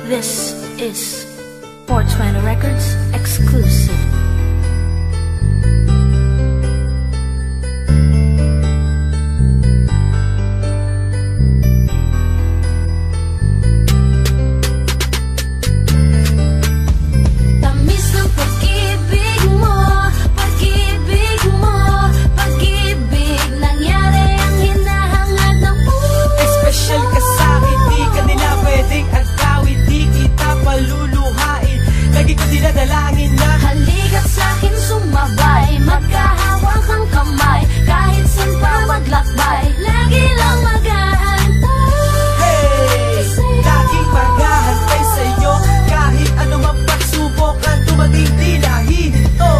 This is 420 Records exclusive. Dinadalangin na halikat sa'kin sumabay, magkahawak ang kamay, kahit saan pa maglakbay, lagi lang maghahantay. Hey! Laging maghahantay sa'yo, kahit ano mang pagsubok ang dumating di nahihinto.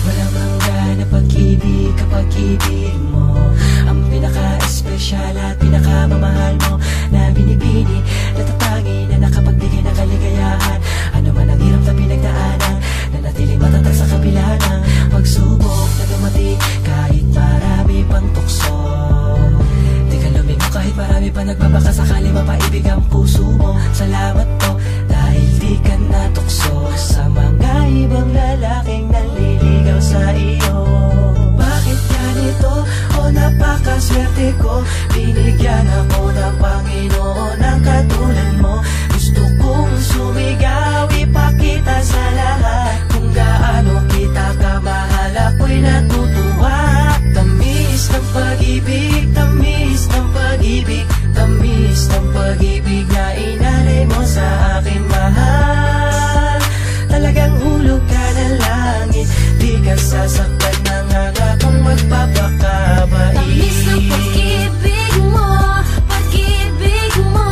Walang mangga na pag-ibig kapag ibig mo ang pinaka-espesyal at pinakamamahal mo na binibini, natatangin na nakapagbigay ng kaligayahan. Ano man ang hirap na pinagdaanan, nanatiling matatag sa kabila ng pagsubok na dumating, kahit marami pang tukso. Di ka lumingo kahit marami pa nagbabaka, sakali mapaibig ang puso mo. Salamat po dahil di ka natukso sa mga ibang lalaking naliligaw sa iyo. Bakit ganito? O napakaswerte ko, binigyan ako ng Panginoon ng katulad mo. Gusto kong sumigaw, ipakita sa lahat kung gaano kita kamahal. Ako'y natutuwa. Tamis ng pag-ibig, tamis ng pag-ibig, tamis ng pag-ibig na inalay mo sa akin, mahal. Talagang hulog ka ng langit, di ka sasaktan ng akong magpapakabait. Tamis ng pag-ibig mo, pag-ibig mo,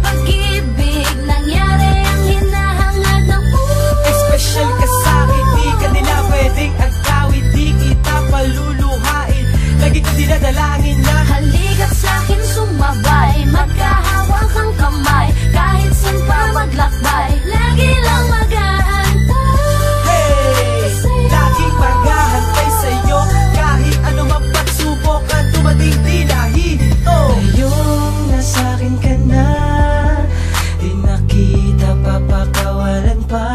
pag-ibig nangyari ang hinahangad ng puso. Espesyal ka sa'kin, di ka nila pwedeng agawin, di kita paluluhain, lagi ko dinadalangin na halikat sa'kin sumabay, magkahawak ang kamay, kahit saan pa maglakbay, lagi lang maghahantay. Hey! Laging maghahantay sa'yo, kahit ano mang pagsubok ang dumating di nahihinto. Ngayong nasa'kin ka na, di na kita papakawalan pa,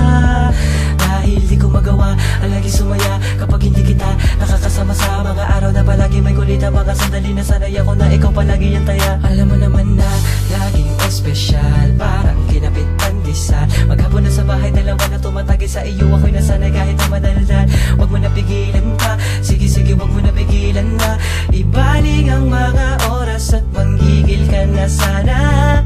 dahil di ko magawa ang lagi sumaya kapag hindi kita nakakasama sa mga araw na palagi may kulit ang mga sandali na sanay ako na ikaw palagi yung taya. Alam mo naman na laging espesyal, parang kinapit pandesal. Maghapon na sa bahay, dalawa na tumatagi sa iyo, ako'y nasanay kahit na madaldal. Huwag mo na pigilan pa, sige sige huwag mo na pigilan na, ibaling ang mga oras at manggigil ka na sana.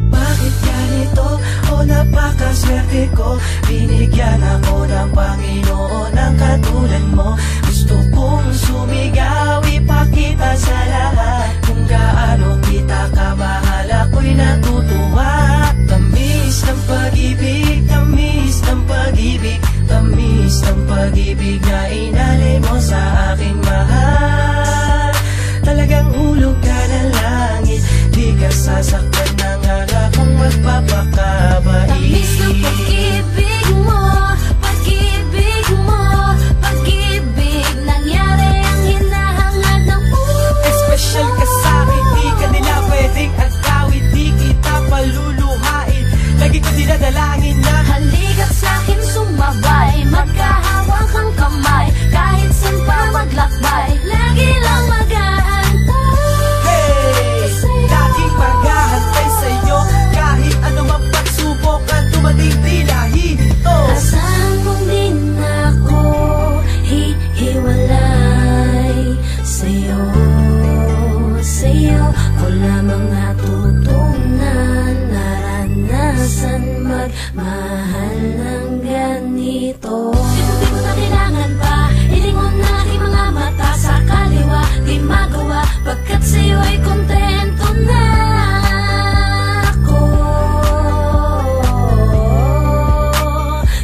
Bakit ganito? O napakaswerte ko, binigyan ako ng Panginoon ng katulad mo. Gusto kong sumigaw, ipakita sa lahat kung gaano kita kamahal. Ako'y natutuwa. Tamis ng pag-ibig, tamis ng pag-ibig, tamis ng pag-ibig na inalay mo sa akin, mahal. Talagang hulog ka ng langit, di ka sasaktan ng akong magpapakabait. Tamis ng pag-ibig mo, pag-ibig mo, pag-ibig nangyari ang hinahangad ng puso. Espesyal ka sa'kin, di ka nila pwedeng agawin, di kita paluluhain, lagi ko dinadalangin na halikat sa'kin sumabay, magkahawak ang kamay, kahit saan pa maglakbay, lagi lang maghahantay. hey! Laging maghahantay sa'yo, kahit ano mang pagsubok ang dumating di nahihinto. Asahan mong di na ako hihiwalay sa'yo, sa'yo ko lamang natutunan, naranasan magmahal ng ganito. Di mo na kailangan pa, ilingon na aking mga mata sa kaliwa, di magawa, pagkat sa'yo ay kontento na ako.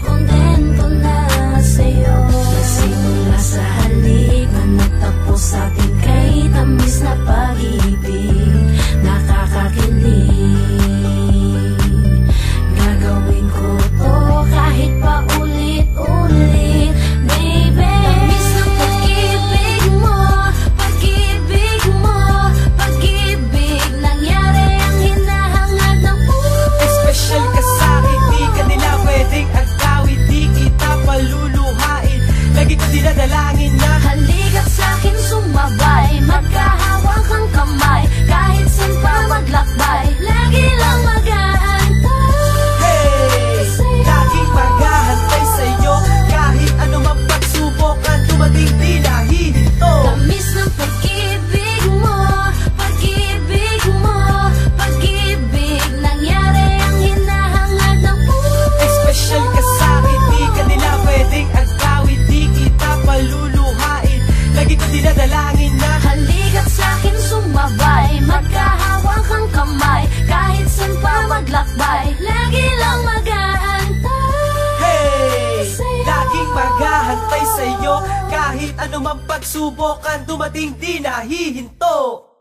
Kontento na sa'yo. Nagsimula sa halik na nagtapos sa ating kay tamis na pag-ibig, nakakakilig. Gagawin ko Kahit anumang pagsubok ang dumating di nahihinto.